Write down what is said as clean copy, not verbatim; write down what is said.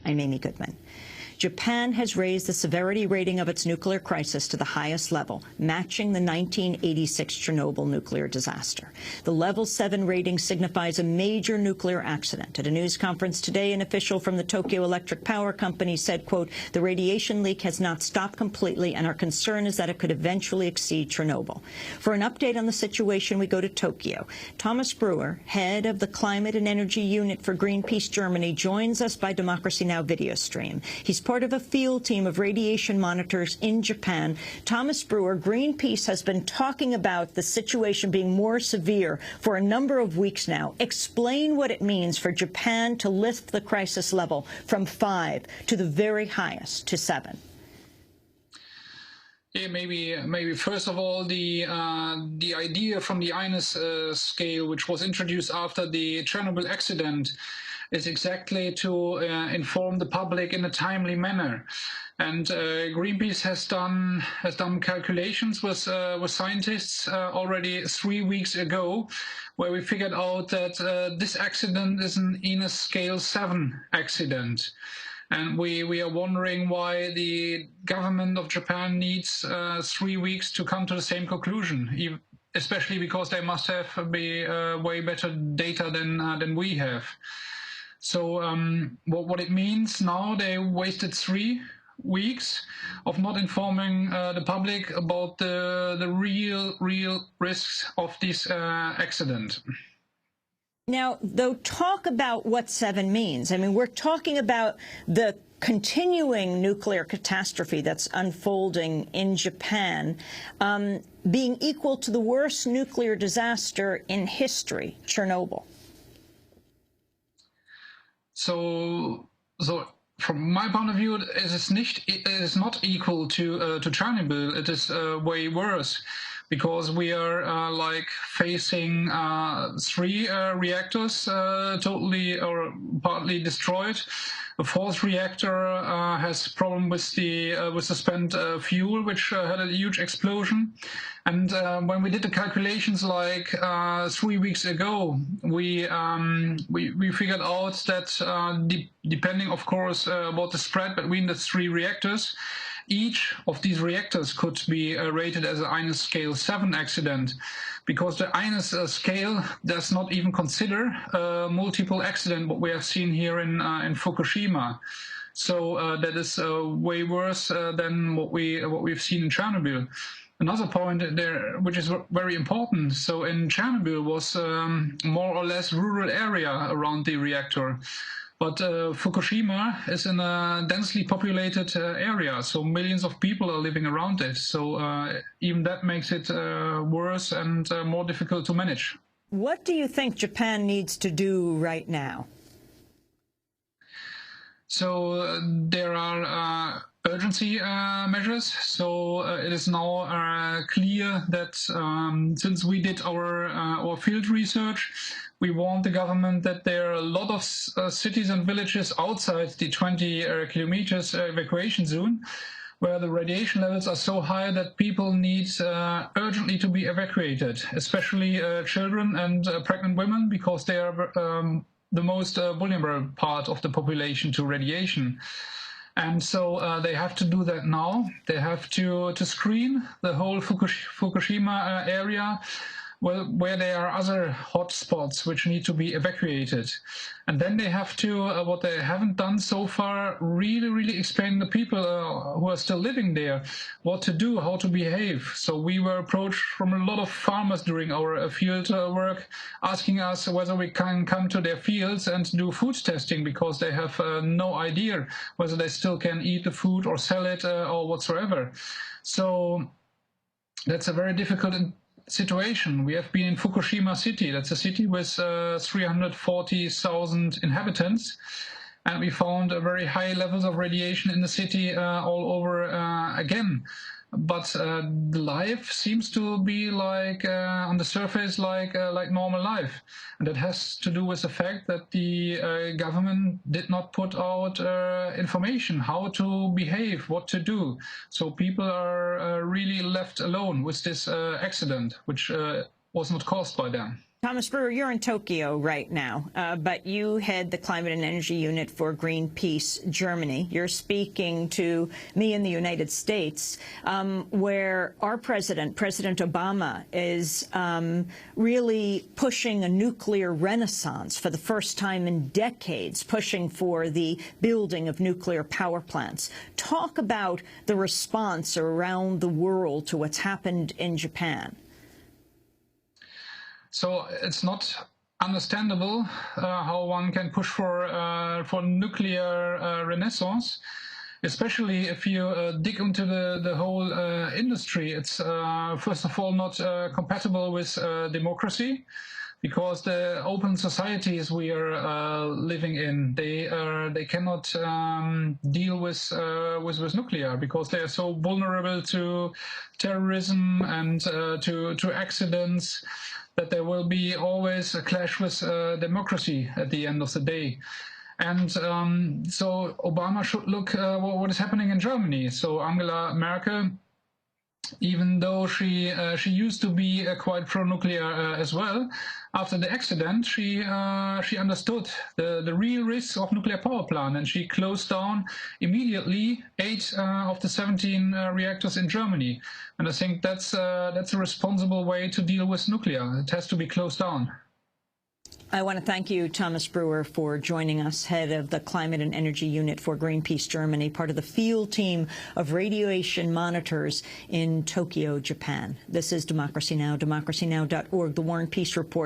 I'm Amy Goodman. Japan has raised the severity rating of its nuclear crisis to the highest level, matching the 1986 Chernobyl nuclear disaster. The level 7 rating signifies a major nuclear accident. At a news conference today, an official from the Tokyo Electric Power Company said, quote, "The radiation leak has not stopped completely, and our concern is that it could eventually exceed Chernobyl." For an update on the situation, we go to Tokyo. Thomas Breuer, head of the Climate and Energy Unit for Greenpeace Germany, joins us by Democracy Now! Video stream. He's part of a field team of radiation monitors in Japan. Thomas Breuer, Greenpeace has been talking about the situation being more severe for a number of weeks now. Explain what it means for Japan to lift the crisis level from 5 to the very highest, to 7. Yeah, maybe first of all, the idea from the INES scale, which was introduced after the Chernobyl accident, is exactly to inform the public in a timely manner. And Greenpeace has done calculations with scientists already 3 weeks ago, where we figured out that this accident is an INES scale 7 accident. And we are wondering why the government of Japan needs 3 weeks to come to the same conclusion, especially because they must have way better data than we have. So what it means now, they wasted 3 weeks of not informing the public about the real risks of this accident. Now, though, talk about what 7 means. I mean, we're talking about the continuing nuclear catastrophe that's unfolding in Japan being equal to the worst nuclear disaster in history, Chernobyl. So from my point of view, it is not equal to Chernobyl. It is way worse, because we are like facing 3 reactors totally or partly destroyed. The 4th reactor has problem with the spent fuel, which had a huge explosion. And when we did the calculations like 3 weeks ago, we figured out that depending, of course, about the spread between the 3 reactors, each of these reactors could be rated as an INES scale 7 accident, because the INES scale does not even consider multiple accident, what we have seen here in Fukushima. So that is way worse than what we've seen in Chernobyl. Another point there, which is very important, so in Chernobyl was more or less rural area around the reactor. But Fukushima is in a densely populated area, so millions of people are living around it. So even that makes it worse and more difficult to manage. What do you think Japan needs to do right now? So there are urgency measures. So it is now clear that since we did our field research, we warned the government that there are a lot of cities and villages outside the 20 kilometers evacuation zone, where the radiation levels are so high that people need urgently to be evacuated, especially children and pregnant women, because they are the most vulnerable part of the population to radiation. And so they have to do that now. They have to screen the whole Fukushima area, where there are other hot spots which need to be evacuated. And then they have to, what they haven't done so far, really explain to the people who are still living there what to do, how to behave. So we were approached from a lot of farmers during our field work, asking us whether we can come to their fields and do food testing, because they have no idea whether they still can eat the food or sell it or whatsoever. So that's a very difficult situation. We have been in Fukushima city. That's a city with 340,000 inhabitants, and we found very high levels of radiation in the city all over again. But the life seems to be like on the surface like normal life, and that has to do with the fact that the government did not put out information how to behave, what to do. So people are really left alone with this accident, which was not caused by them. Thomas Breuer, you're in Tokyo right now, but you head the Climate and Energy Unit for Greenpeace Germany. You're speaking to me in the United States, where our President Obama, is really pushing a nuclear renaissance for the first time in decades, pushing for the building of nuclear power plants. Talk about the response around the world to what's happened in Japan. So it's not understandable how one can push for nuclear renaissance, especially if you dig into the whole industry. It's first of all not compatible with democracy, because the open societies we are living in, they cannot deal with nuclear, because they are so vulnerable to terrorism and to accidents, that there will be always a clash with democracy at the end of the day. And so Obama should look what is happening in Germany. So Angela Merkel, even though she used to be quite pro-nuclear as well, after the accident, she understood the real risks of nuclear power plant, and she closed down immediately 8 of the 17 reactors in Germany. And I think that's a responsible way to deal with nuclear. It has to be closed down. I want to thank you, Thomas Breuer, for joining us, head of the Climate and Energy Unit for Greenpeace Germany, part of the field team of radiation monitors in Tokyo, Japan. This is Democracy Now!, democracynow.org, The War and Peace Report.